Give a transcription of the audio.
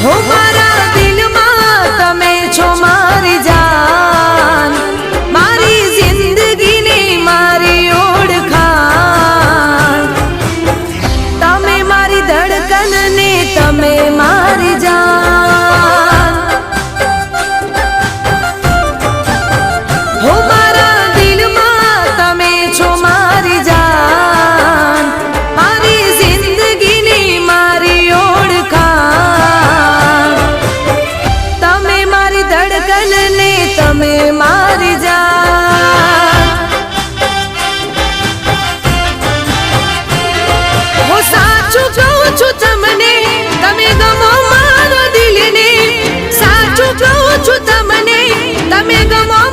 हो मारा दिल में तमे छो मारी जान, मारी जिंदगी ने मारी ओळखाण। तमे मारी धड़कन ने तमे मारी जान। हो मारा दिल में तमे छो मारी जान, मारी जिंदगी ने मारी ओळखाण। तमे मारी धड़कन ने तमे मारी जान। हो साचू कहूं छुं तमने तमे गमो मारो दिल ने, साचू कहूं छुं तमने तमे गमो